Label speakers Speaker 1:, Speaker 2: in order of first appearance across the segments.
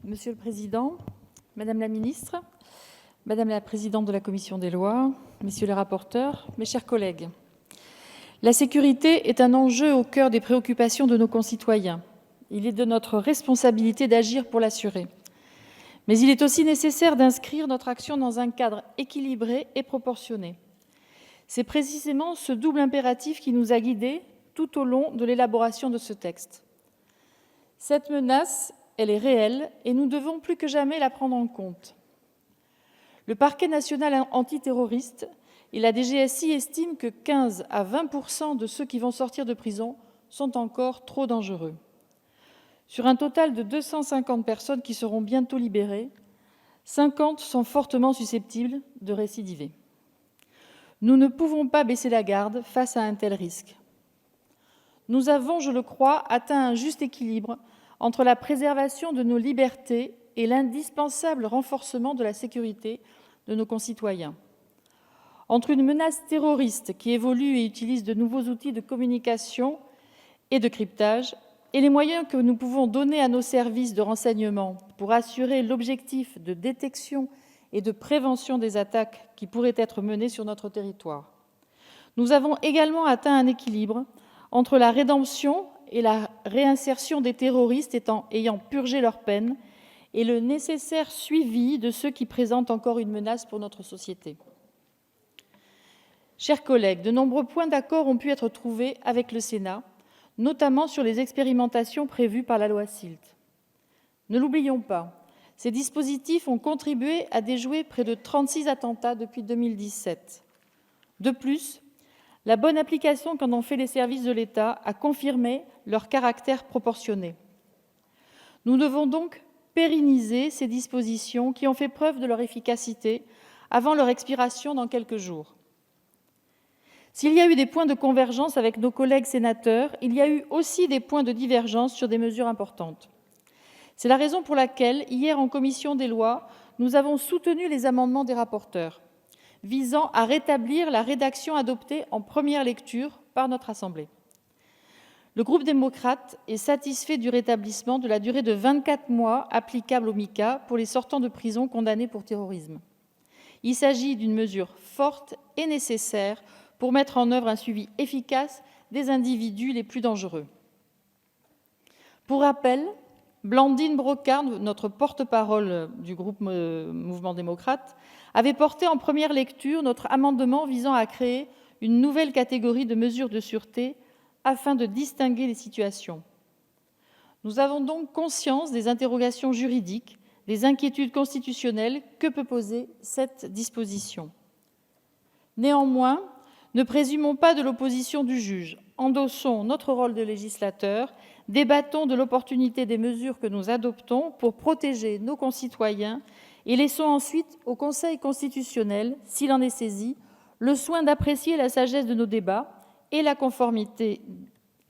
Speaker 1: Monsieur le Président, Madame la Ministre, Madame la Présidente de la Commission des lois, Messieurs les rapporteurs, mes chers collègues, la sécurité est un enjeu au cœur des préoccupations de nos concitoyens. Il est de notre responsabilité d'agir pour l'assurer. Mais il est aussi nécessaire d'inscrire notre action dans un cadre équilibré et proportionné. C'est précisément ce double impératif qui nous a guidés tout au long de l'élaboration de ce texte. Cette menace, elle est réelle et nous devons plus que jamais la prendre en compte. Le parquet national antiterroriste et la DGSI estiment que 15 à 20% de ceux qui vont sortir de prison sont encore trop dangereux. Sur un total de 250 personnes qui seront bientôt libérées, 50 sont fortement susceptibles de récidiver. Nous ne pouvons pas baisser la garde face à un tel risque. Nous avons, je le crois, atteint un juste équilibre entre la préservation de nos libertés et l'indispensable renforcement de la sécurité de nos concitoyens. Entre une menace terroriste qui évolue et utilise de nouveaux outils de communication et de cryptage et les moyens que nous pouvons donner à nos services de renseignement pour assurer l'objectif de détection et de prévention des attaques qui pourraient être menées sur notre territoire. Nous avons également atteint un équilibre entre la rédemption et la réinsertion des terroristes ayant purgé leur peine et le nécessaire suivi de ceux qui présentent encore une menace pour notre société. Chers collègues, de nombreux points d'accord ont pu être trouvés avec le Sénat, notamment sur les expérimentations prévues par la loi SILT. Ne l'oublions pas, ces dispositifs ont contribué à déjouer près de 36 attentats depuis 2017. De plus, la bonne application qu'en ont fait les services de l'État a confirmé leur caractère proportionné. Nous devons donc pérenniser ces dispositions qui ont fait preuve de leur efficacité avant leur expiration dans quelques jours. S'il y a eu des points de convergence avec nos collègues sénateurs, il y a eu aussi des points de divergence sur des mesures importantes. C'est la raison pour laquelle, hier en commission des lois, nous avons soutenu les amendements des rapporteurs visant à rétablir la rédaction adoptée en première lecture par notre Assemblée. Le groupe démocrate est satisfait du rétablissement de la durée de 24 mois applicable au MICA pour les sortants de prison condamnés pour terrorisme. Il s'agit d'une mesure forte et nécessaire pour mettre en œuvre un suivi efficace des individus les plus dangereux. Pour rappel, Blandine Brocard, notre porte-parole du groupe Mouvement démocrate, avait porté en première lecture notre amendement visant à créer une nouvelle catégorie de mesures de sûreté afin de distinguer les situations. Nous avons donc conscience des interrogations juridiques, des inquiétudes constitutionnelles que peut poser cette disposition. Néanmoins, ne présumons pas de l'opposition du juge. Endossons notre rôle de législateur, débattons de l'opportunité des mesures que nous adoptons pour protéger nos concitoyens et laissons ensuite au Conseil constitutionnel, s'il en est saisi, le soin d'apprécier la sagesse de nos débats et la conformité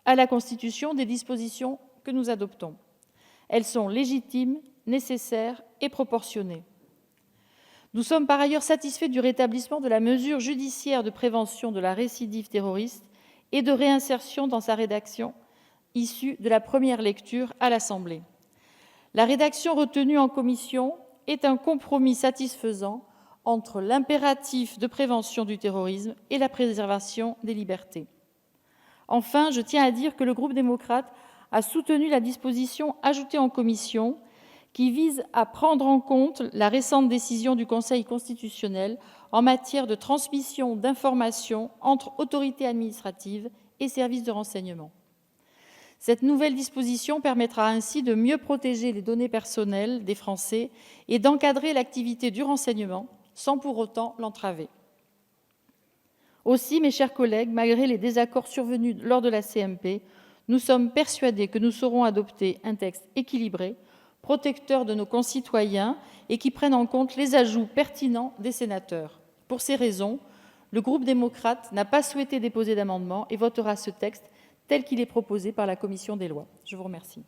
Speaker 1: à la Constitution des dispositions que nous adoptons. Elles sont légitimes, nécessaires et proportionnées. Nous sommes par ailleurs satisfaits du rétablissement de la mesure judiciaire de prévention de la récidive terroriste et de réinsertion dans sa rédaction issue de la première lecture à l'Assemblée. La rédaction retenue en commission est un compromis satisfaisant entre l'impératif de prévention du terrorisme et la préservation des libertés. Enfin, je tiens à dire que le groupe démocrate a soutenu la disposition ajoutée en commission qui vise à prendre en compte la récente décision du Conseil constitutionnel en matière de transmission d'informations entre autorités administratives et services de renseignement. Cette nouvelle disposition permettra ainsi de mieux protéger les données personnelles des Français et d'encadrer l'activité du renseignement sans pour autant l'entraver. Aussi, mes chers collègues, malgré les désaccords survenus lors de la CMP, nous sommes persuadés que nous saurons adopter un texte équilibré, protecteur de nos concitoyens et qui prenne en compte les ajouts pertinents des sénateurs. Pour ces raisons, le groupe démocrate n'a pas souhaité déposer d'amendement et votera ce texte tel qu'il est proposé par la commission des lois. Je vous remercie.